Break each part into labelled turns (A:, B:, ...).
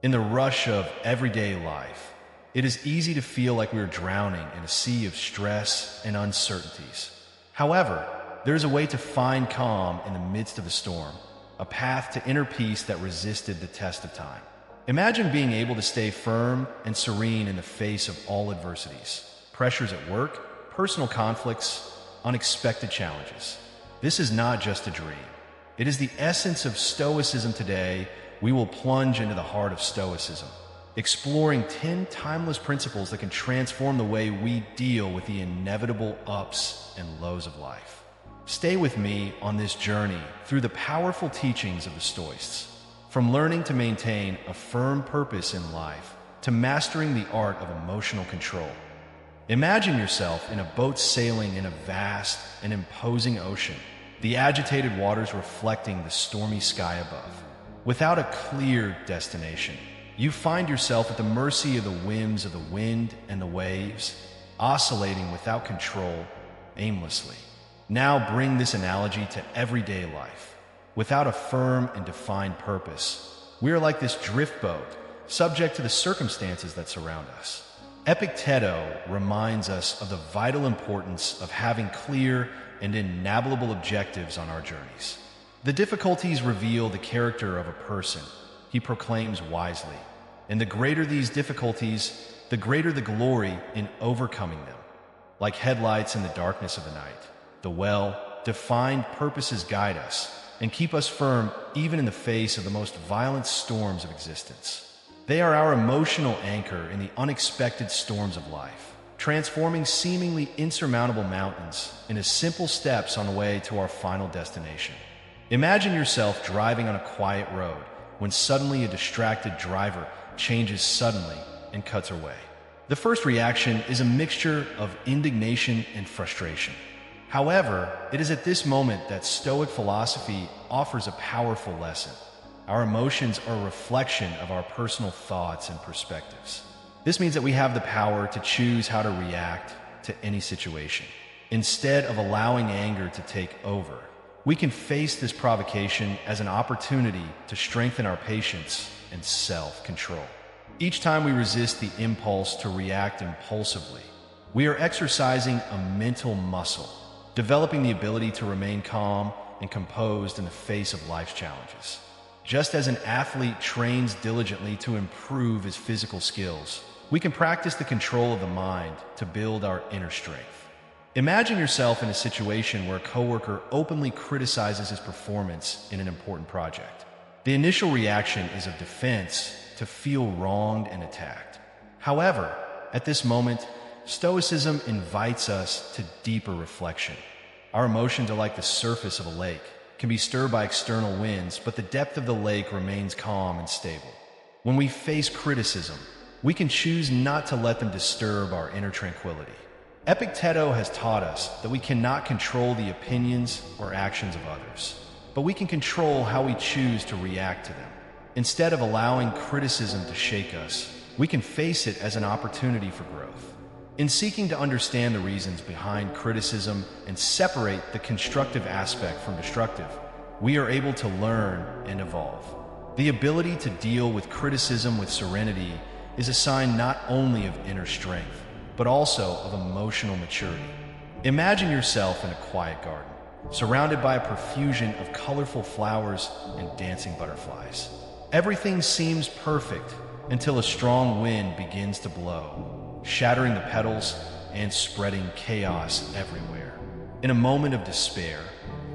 A: In the rush of everyday life, it is easy to feel like we are drowning in a sea of stress and uncertainties. However, there is a way to find calm in the midst of a storm, a path to inner peace that resisted the test of time. Imagine being able to stay firm and serene in the face of all adversities, pressures at work, personal conflicts, unexpected challenges. This is not just a dream. It is the essence of Stoicism. Today. We will plunge into the heart of Stoicism, exploring 10 timeless principles that can transform the way we deal with the inevitable ups and lows of life. Stay with me on this journey through the powerful teachings of the Stoics. From learning to maintain a firm purpose in life to mastering the art of emotional control. Imagine yourself in a boat sailing in a vast and imposing ocean, the agitated waters reflecting the stormy sky above. Without a clear destination, you find yourself at the mercy of the whims of the wind and the waves, oscillating without control, aimlessly. Now bring this analogy to everyday life. Without a firm and defined purpose, we are like this drift boat, subject to the circumstances that surround us. Epicteto reminds us of the vital importance of having clear and inalienable objectives on our journeys. The difficulties reveal the character of a person, he proclaims wisely, and the greater these difficulties, the greater the glory in overcoming them. Like headlights in the darkness of the night, the well-defined purposes guide us and keep us firm even in the face of the most violent storms of existence. They are our emotional anchor in the unexpected storms of life, transforming seemingly insurmountable mountains into simple steps on the way to our final destination. Imagine yourself driving on a quiet road when suddenly a distracted driver changes suddenly and cuts her way. The first reaction is a mixture of indignation and frustration. However, it is at this moment that Stoic philosophy offers a powerful lesson. Our emotions are a reflection of our personal thoughts and perspectives. This means that we have the power to choose how to react to any situation. Instead of allowing anger to take over, we can face this provocation as an opportunity to strengthen our patience and self-control. Each time we resist the impulse to react impulsively, we are exercising a mental muscle, developing the ability to remain calm and composed in the face of life's challenges. Just as an athlete trains diligently to improve his physical skills, we can practice the control of the mind to build our inner strength. Imagine yourself in a situation where a coworker openly criticizes his performance in an important project. The initial reaction is of defense, to feel wronged and attacked. However, at this moment, Stoicism invites us to deeper reflection. Our emotions are like the surface of a lake, can be stirred by external winds, but the depth of the lake remains calm and stable. When we face criticism, we can choose not to let them disturb our inner tranquility. Epicteto has taught us that we cannot control the opinions or actions of others, but we can control how we choose to react to them. Instead of allowing criticism to shake us, we can face it as an opportunity for growth. In seeking to understand the reasons behind criticism and separate the constructive aspect from destructive, we are able to learn and evolve. The ability to deal with criticism with serenity is a sign not only of inner strength, but also of emotional maturity. Imagine yourself in a quiet garden, surrounded by a profusion of colorful flowers and dancing butterflies. Everything seems perfect until a strong wind begins to blow, shattering the petals and spreading chaos everywhere. In a moment of despair,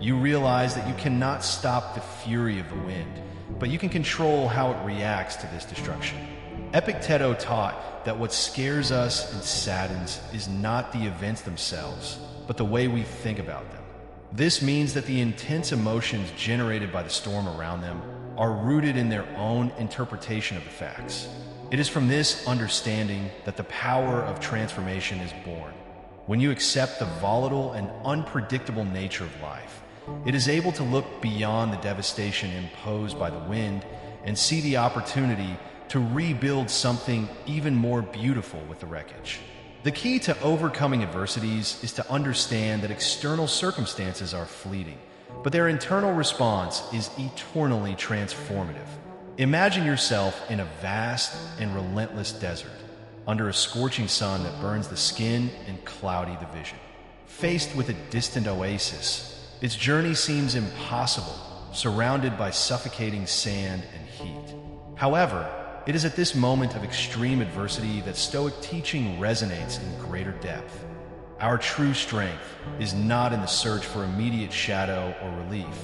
A: you realize that you cannot stop the fury of the wind, but you can control how it reacts to this destruction. Epicteto taught that what scares us and saddens is not the events themselves, but the way we think about them. This means that the intense emotions generated by the storm around them are rooted in their own interpretation of the facts. It is from this understanding that the power of transformation is born. When you accept the volatile and unpredictable nature of life, it is able to look beyond the devastation imposed by the wind and see the opportunity to rebuild something even more beautiful with the wreckage. The key to overcoming adversities is to understand that external circumstances are fleeting, but their internal response is eternally transformative. Imagine yourself in a vast and relentless desert, under a scorching sun that burns the skin and cloudy the vision. Faced with a distant oasis, its journey seems impossible, surrounded by suffocating sand and heat. However, it is at this moment of extreme adversity that Stoic teaching resonates in greater depth. Our true strength is not in the search for immediate shadow or relief,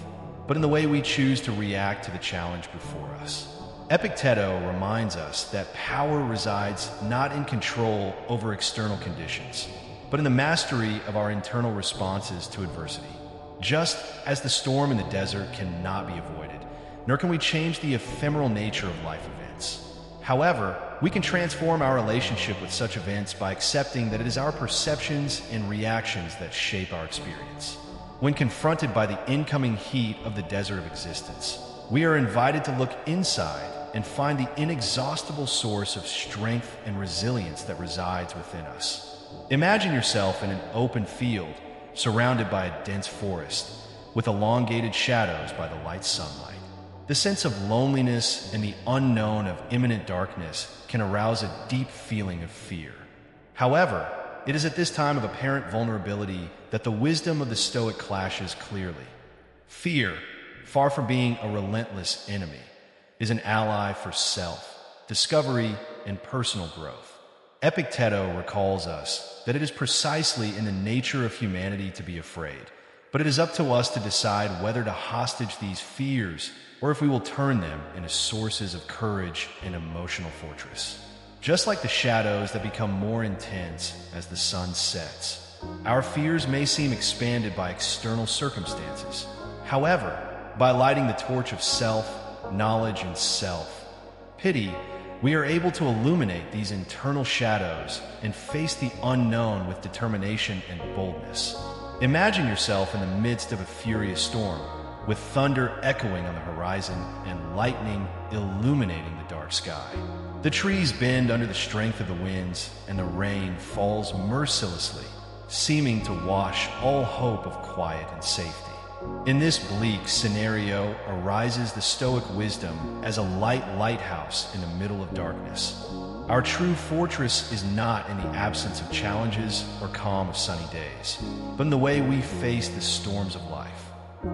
A: but in the way we choose to react to the challenge before us. Epicteto reminds us that power resides not in control over external conditions, but in the mastery of our internal responses to adversity. Just as the storm in the desert cannot be avoided, nor can we change the ephemeral nature of life events. However, we can transform our relationship with such events by accepting that it is our perceptions and reactions that shape our experience. When confronted by the incoming heat of the desert of existence, we are invited to look inside and find the inexhaustible source of strength and resilience that resides within us. Imagine yourself in an open field, surrounded by a dense forest, with elongated shadows by the light sunlight. The sense of loneliness and the unknown of imminent darkness can arouse a deep feeling of fear. However, it is at this time of apparent vulnerability that the wisdom of the Stoic clashes clearly. Fear, far from being a relentless enemy, is an ally for self, discovery, and personal growth. Epicteto recalls us that it is precisely in the nature of humanity to be afraid, but it is up to us to decide whether to hostage these fears or if we will turn them into sources of courage and emotional fortress. Just like the shadows that become more intense as the sun sets, our fears may seem expanded by external circumstances. However, by lighting the torch of self, knowledge, and self-pity, we are able to illuminate these internal shadows and face the unknown with determination and boldness. Imagine yourself in the midst of a furious storm, with thunder echoing on the horizon and lightning illuminating the dark sky. The trees bend under the strength of the winds, and the rain falls mercilessly, seeming to wash all hope of quiet and safety. In this bleak scenario arises the Stoic wisdom as a lighthouse in the middle of darkness. Our true fortress is not in the absence of challenges or calm of sunny days, but in the way we face the storms of life.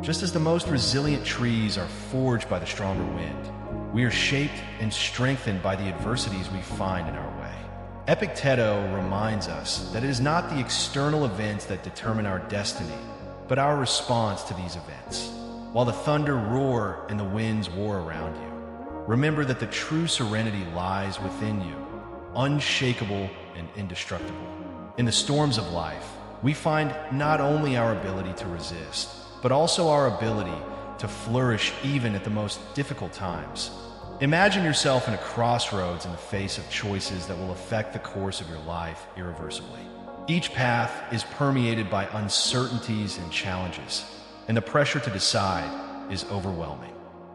A: Just as the most resilient trees are forged by the stronger wind, we are shaped and strengthened by the adversities we find in our way. Epicteto reminds us that it is not the external events that determine our destiny, but our response to these events. While the thunder roar and the winds war around you, remember that the true serenity lies within you, unshakable and indestructible. In the storms of life, we find not only our ability to resist, but also our ability to flourish even at the most difficult times. Imagine yourself in a crossroads in the face of choices that will affect the course of your life irreversibly. Each path is permeated by uncertainties and challenges, and the pressure to decide is overwhelming.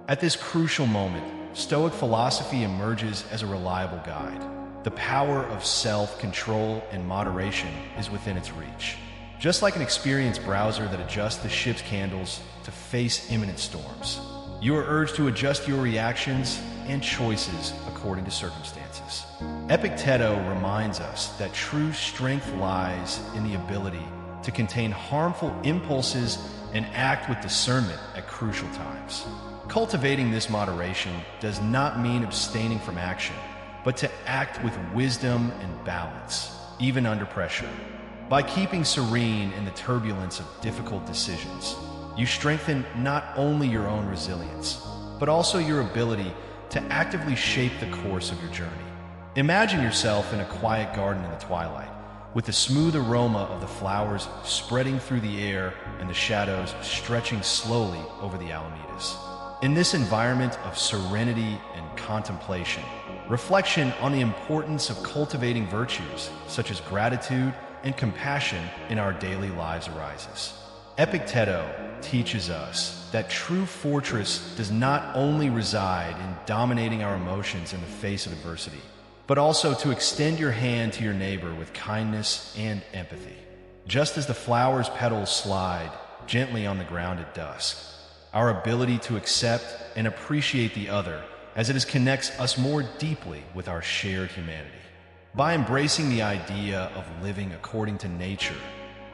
A: At this crucial moment, Stoic philosophy emerges as a reliable guide. The power of self-control and moderation is within its reach. Just like an experienced browser that adjusts the ship's candles to face imminent storms, you are urged to adjust your reactions and choices according to circumstances. Epicteto reminds us that true strength lies in the ability to contain harmful impulses and act with discernment at crucial times. Cultivating this moderation does not mean abstaining from action, but to act with wisdom and balance, even under pressure. By keeping serene in the turbulence of difficult decisions, you strengthen not only your own resilience, but also your ability to actively shape the course of your journey. Imagine yourself in a quiet garden in the twilight, with the smooth aroma of the flowers spreading through the air and the shadows stretching slowly over the Alamedas. In this environment of serenity and contemplation, reflection on the importance of cultivating virtues such as gratitude and compassion in our daily lives arises. Epicteto teaches us that true fortress does not only reside in dominating our emotions in the face of adversity, but also to extend your hand to your neighbor with kindness and empathy. Just as the flower's petals slide gently on the ground at dusk, our ability to accept and appreciate the other as it connects us more deeply with our shared humanity. By embracing the idea of living according to nature,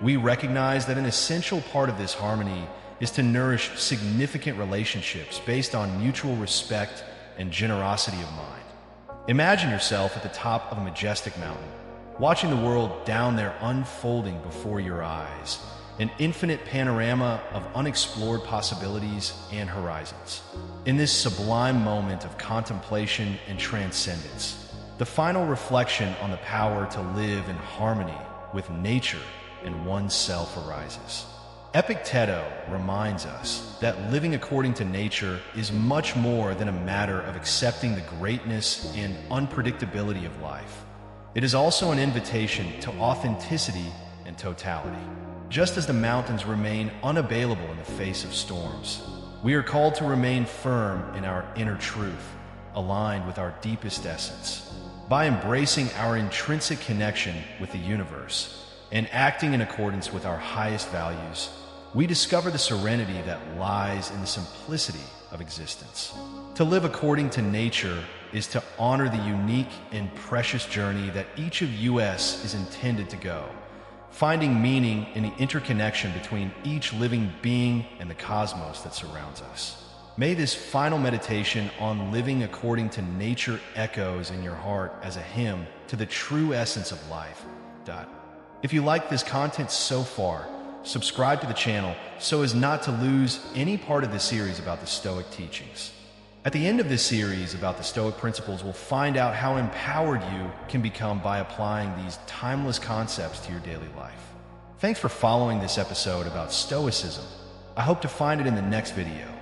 A: we recognize that an essential part of this harmony is to nourish significant relationships based on mutual respect and generosity of mind. Imagine yourself at the top of a majestic mountain, watching the world down there unfolding before your eyes, an infinite panorama of unexplored possibilities and horizons. In this sublime moment of contemplation and transcendence, the final reflection on the power to live in harmony with nature and oneself arises. Epicteto reminds us that living according to nature is much more than a matter of accepting the greatness and unpredictability of life. It is also an invitation to authenticity and totality. Just as the mountains remain unavailable in the face of storms, we are called to remain firm in our inner truth, aligned with our deepest essence. By embracing our intrinsic connection with the universe and acting in accordance with our highest values, we discover the serenity that lies in the simplicity of existence. To live according to nature is to honor the unique and precious journey that each of us is intended to go, finding meaning in the interconnection between each living being and the cosmos that surrounds us. May this final meditation on living according to nature echoes in your heart as a hymn to the true essence of life. If you like this content so far, subscribe to the channel so as not to lose any part of the series about the Stoic teachings. At the end of this series about the Stoic principles, we'll find out how empowered you can become by applying these timeless concepts to your daily life. Thanks for following this episode about Stoicism. I hope to find it in the next video.